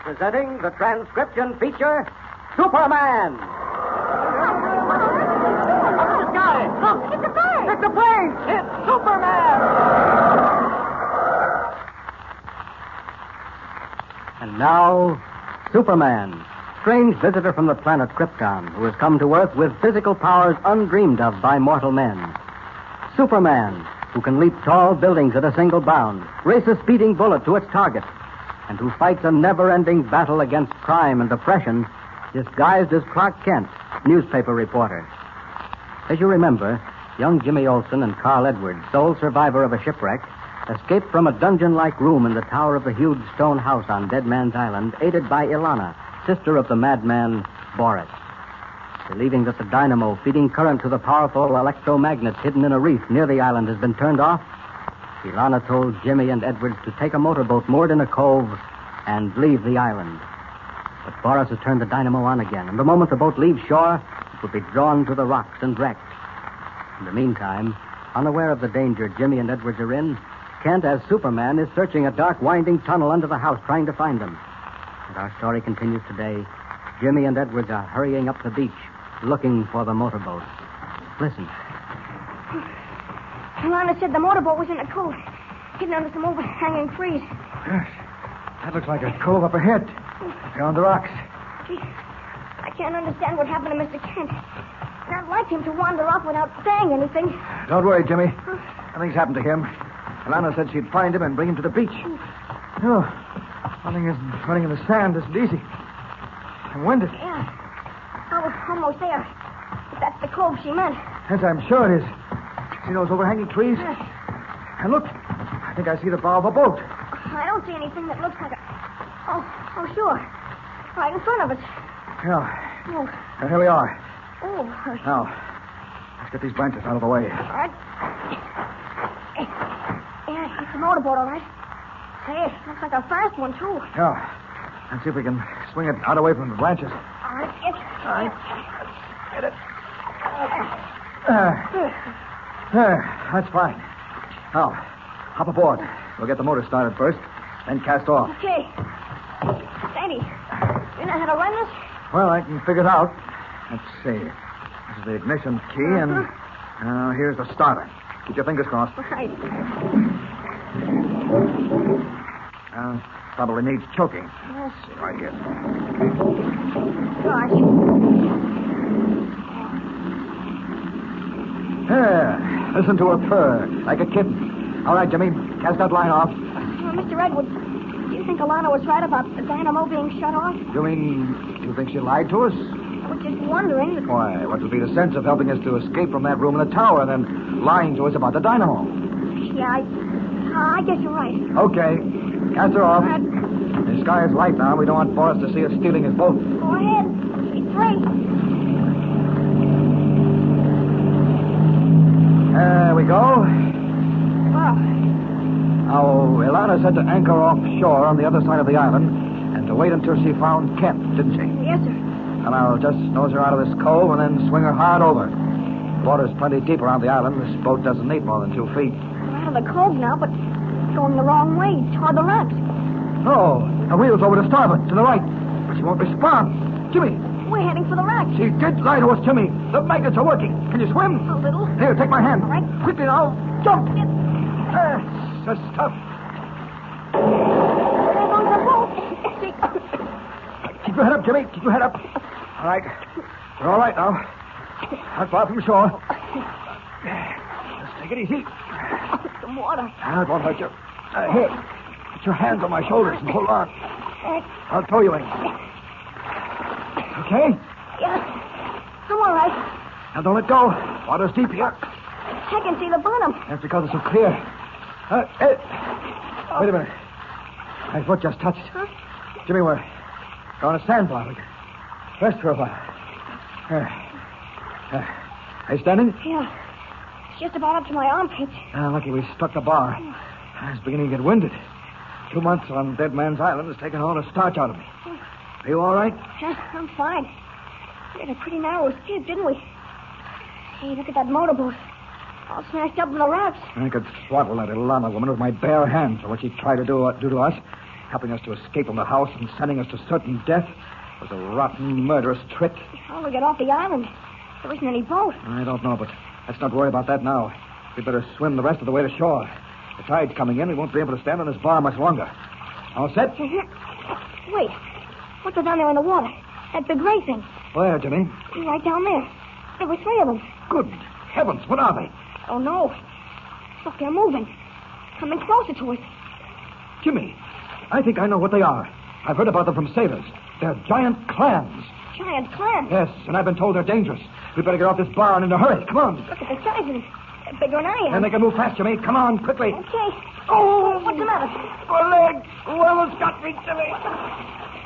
Presenting the transcription feature, Superman. Up in the sky. Look, it's a plane. It's a plane. It's Superman. And now, Superman, strange visitor from the planet Krypton, who has come to Earth with physical powers undreamed of by mortal men. Superman, who can leap tall buildings at a single bound, race a speeding bullet to its target, and who fights a never-ending battle against crime and oppression, disguised as Clark Kent, newspaper reporter. As you remember, young Jimmy Olsen and Carl Edwards, sole survivor of a shipwreck, escaped from a dungeon-like room in the tower of the huge stone house on Dead Man's Island, aided by Ilana, sister of the madman Boris. Believing that the dynamo feeding current to the powerful electromagnet hidden in a reef near the island has been turned off, Ilana told Jimmy and Edwards to take a motorboat moored in a cove and leave the island. But Boris has turned the dynamo on again, and the moment the boat leaves shore, it will be drawn to the rocks and wrecked. In the meantime, unaware of the danger Jimmy and Edwards are in, Kent, as Superman, is searching a dark, winding tunnel under the house, trying to find them. And our story continues today. Jimmy and Edwards are hurrying up the beach, looking for the motorboat. Listen. Ilana said the motorboat was in a cove, hidden under some overhanging trees. Yes. That looks like a cove up ahead, beyond the rocks. Gee, I can't understand what happened to Mr. Kent. I'd like him to wander off without saying anything. Don't worry, Jimmy. Nothing's happened to him. Ilana said she'd find him and bring him to the beach. No, running in the sand isn't easy. I'm winded. Yeah, I was almost there. But that's the cove she meant. Yes, I'm sure it is. See those overhanging trees? Yes. And look, I think I see the bow of a boat. I don't see anything that looks like a... Oh, sure. Right in front of us. Yeah. Oh. Here we are. Oh. Now, let's get these branches out of the way. All right. Yeah, it's a motorboat, all right. Hey, looks like a fast one, too. Yeah. Let's see if we can swing it out away from the branches. All right, yes. All right. Get it. That's fine. Now, hop aboard. We'll get the motor started first, then cast off. Okay. Sandy, you know how to run this? Well, I can figure it out. Let's see. This is the ignition key, and here's the starter. Keep your fingers crossed. Right. Probably needs choking. Yes. See, right here. Gosh. There. Listen to her purr, like a kitten. All right, Jimmy, cast that line off. Mr. Edwards, do you think Ilana was right about the dynamo being shut off? You think she lied to us? I was just wondering. Why, what would be the sense of helping us to escape from that room in the tower and then lying to us about the dynamo? Yeah, I guess you're right. Okay. Cast her off. The sky is light now. We don't want Boris to see us stealing his boat. Go ahead. She's free. There we go. Wow. Now, Ilana said to anchor offshore on the other side of the island and to wait until she found Kent, didn't she? Yes, sir. And I'll just nose her out of this cove and then swing her hard over. The water's plenty deep around the island. This boat doesn't need more than 2 feet. We're out of the cove now, but going the wrong way, toward the rocks. Oh, the wheel's over to starboard, to the right. But she won't respond. Jimmy! We're heading for the rocks. She did lie to us, Jimmy. The magnets are working. Can you swim? A little. Here, take my hand. All right. Quickly now. Jump. That's tough. There goes the boat. Keep your head up, Jimmy. Keep your head up. All right. You're all right now. Not far from shore. Just take it easy. Some water. It won't hurt you. Here. Put your hands on my shoulders and hold on. I'll throw you in. Okay? Yeah. I'm all right. Now don't let go. Water's deep here. I can see the bottom. That's because it's so clear. Wait a minute. My foot just touched. Huh? Jimmy, we're on a sandbar. We can rest for a while. Are you standing? Yeah. It's just about up to my armpits. Lucky we struck the bar. I was beginning to get winded. 2 months on Dead Man's Island has taken all the starch out of me. Are you all right? Yeah, I'm fine. We had a pretty narrow escape, didn't we? Hey, look at that motorboat. All smashed up in the rocks. I could throttle that Ilana woman with my bare hands for what she tried to do to us. helping us to escape from the house and sending us to certain death was a rotten, murderous trick. How do we get off the island? There isn't any boat. I don't know, but let's not worry about that now. We'd better swim the rest of the way to shore. The tide's coming in. We won't be able to stand on this bar much longer. All set? Wait. What's down there in the water? That big gray thing. Where, Jimmy? Right down there. There were 3 of them. Good heavens, what are they? Oh, no. Look, they're moving. Coming closer to us. Jimmy, I think I know what they are. I've heard about them from sailors. They're giant clams. Giant clams? Yes, and I've been told they're dangerous. We better get off this bar and in a hurry. Come on. Look at the size of them. They're bigger than I am. And they can move fast, Jimmy. Come on, quickly. Okay. Oh, what's the matter? My leg. Whoever's got me, Jimmy.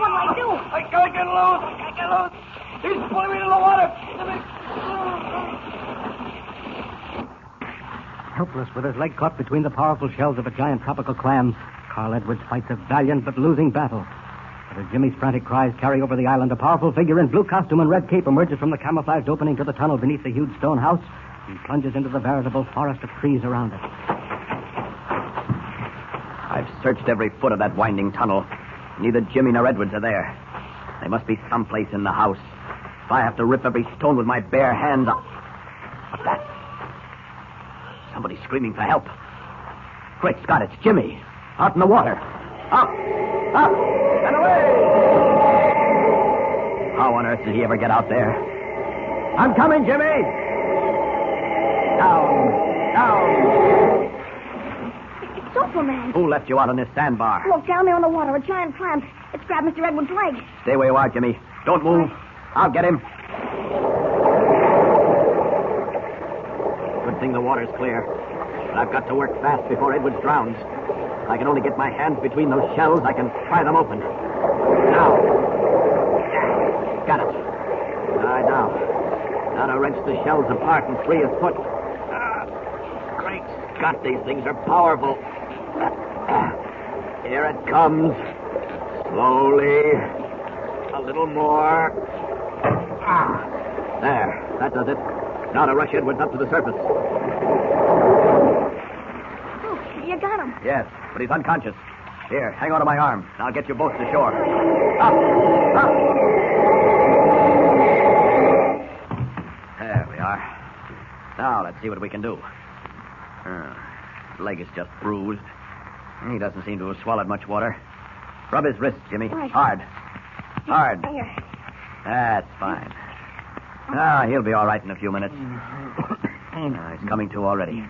What do I do? I can't get loose. I can't get loose. He's pulling me into the water. Jimmy. Helpless, with his leg caught between the powerful shells of a giant tropical clam, Carl Edwards fights a valiant but losing battle. But as Jimmy's frantic cries carry over the island, a powerful figure in blue costume and red cape emerges from the camouflaged opening to the tunnel beneath the huge stone house and plunges into the veritable forest of trees around it. I've searched every foot of that winding tunnel. Neither Jimmy nor Edwards are there. They must be someplace in the house. If I have to rip every stone with my bare hands, what's that? Somebody's screaming for help. Great Scott, it's Jimmy. Out in the water. Up! Up! And away! How on earth did he ever get out there? I'm coming, Jimmy! Down! Down! It's Superman. Who left you out on this sandbar? Look, down there in the water, a giant clam. It's grabbed Mr. Edwards' leg. Stay where you are, Jimmy. Don't move. I'll get him. Good thing the water's clear. But I've got to work fast before Edwards drowns. If I can only get my hands between those shells, I can pry them open. Now. Got it. All right, now. Now to wrench the shells apart and free his foot. Great Scott, these things are powerful. Here it comes. Slowly. A little more. There. That does it. Now to rush Edwards up to the surface. Oh, you got him. Yes, but he's unconscious. Here, hang on to my arm. I'll get you both to shore. Up! Up! There we are. Now, let's see what we can do. His leg is just bruised. He doesn't seem to have swallowed much water. Rub his wrist, Jimmy. Right. Hard. Hard. Here. That's fine. He'll be all right in a few minutes. He's coming to already.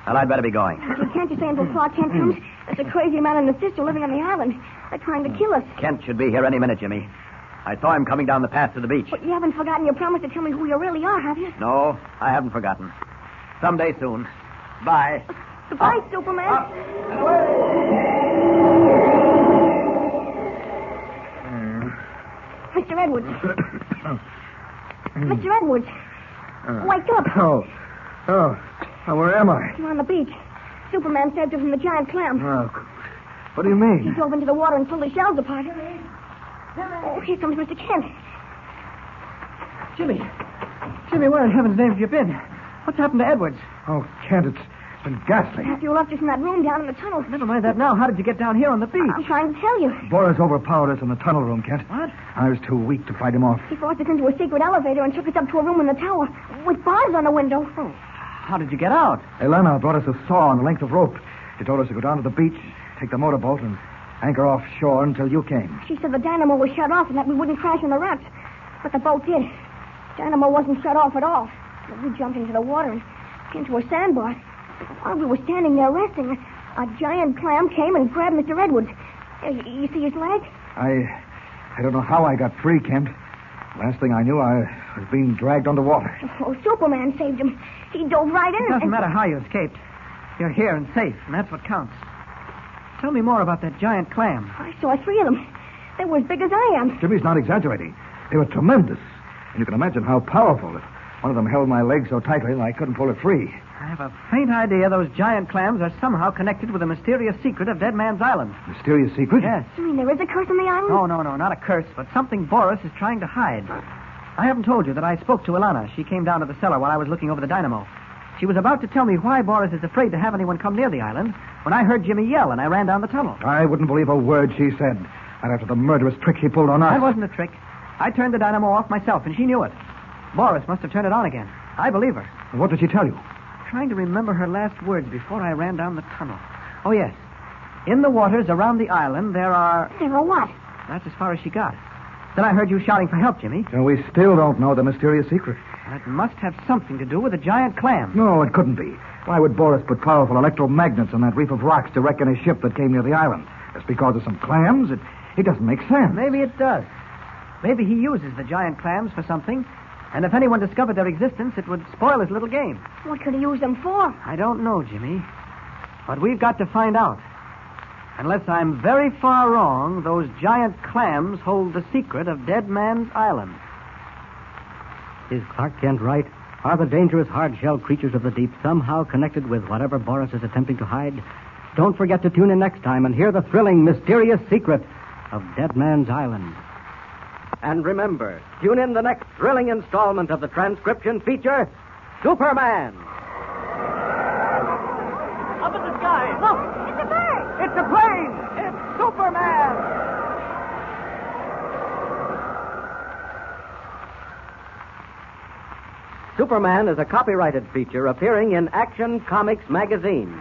Well, I'd better be going. Can't you stay until Clark Kent comes? There's a crazy man and his sister living on the island. They're trying to kill us. Kent should be here any minute, Jimmy. I saw him coming down the path to the beach. But you haven't forgotten your promise to tell me who you really are, have you? No, I haven't forgotten. Someday soon. Bye. Goodbye, Superman. And away! Mr. Edwards. Mr. Edwards. Wake up. Oh, where am I? You're on the beach. Superman saved you from the giant clam. Oh, what do you He mean? drove into the water and pulled the shells apart. Oh, here comes Mr. Kent. Jimmy, where in heaven's name have you been? What's happened to Edwards? Oh, Kent, it's been ghastly. After you left us in that room down in the tunnel. Never mind that now. How did you get down here on the beach? I'm trying to tell you. Boris overpowered us in the tunnel room, Kent. What? I was too weak to fight him off. He forced us into a secret elevator and took us up to a room in the tower with bars on the window. Oh, how did you get out? Elena brought us a saw and a length of rope. She told us to go down to the beach, take the motorboat, and anchor offshore until you came. She said the dynamo was shut off and that we wouldn't crash on the rocks. But the boat did. Dynamo wasn't shut off at all. We jumped into the water and into a sandbar. While we were standing there resting, a giant clam came and grabbed Mr. Edwards. You see his leg? I don't know how I got free, Kent. Last thing I knew, I was being dragged underwater. Oh, Superman saved him. He dove right in It doesn't matter how you escaped. You're here and safe, and that's what counts. Tell me more about that giant clam. I saw 3 of them. They were as big as I am. Jimmy's not exaggerating. They were tremendous. And you can imagine how powerful. If one of them held my leg so tightly that I couldn't pull it free. I have a faint idea those giant clams are somehow connected with the mysterious secret of Dead Man's Island. Mysterious secret? Yes. You mean there is a curse on the island? No, not a curse, but something Boris is trying to hide. I haven't told you that I spoke to Ilana. She came down to the cellar while I was looking over the dynamo. She was about to tell me why Boris is afraid to have anyone come near the island when I heard Jimmy yell and I ran down the tunnel. I wouldn't believe a word she said. And after the murderous trick she pulled on us. That wasn't a trick. I turned the dynamo off myself, and she knew it. Boris must have turned it on again. I believe her. What did she tell you? Trying to remember her last words before I ran down the tunnel. Oh, yes. In the waters around the island, there are... There are what? That's as far as she got. Then I heard you shouting for help, Jimmy. So we still don't know the mysterious secret. That must have something to do with the giant clam. No, it couldn't be. Why would Boris put powerful electromagnets on that reef of rocks to wreck any ship that came near the island? Just because of some clams? It doesn't make sense. Maybe it does. Maybe he uses the giant clams for something, and if anyone discovered their existence, it would spoil his little game. What could he use them for? I don't know, Jimmy. But we've got to find out. Unless I'm very far wrong, those giant clams hold the secret of Dead Man's Island. Is Clark Kent right? Are the dangerous hard-shell creatures of the deep somehow connected with whatever Boris is attempting to hide? Don't forget to tune in next time and hear the thrilling, mysterious secret of Dead Man's Island. And remember, tune in the next thrilling installment of the transcription feature, Superman. Up in the sky. Look, it's a bird. It's a plane. It's Superman. Superman is a copyrighted feature appearing in Action Comics magazine.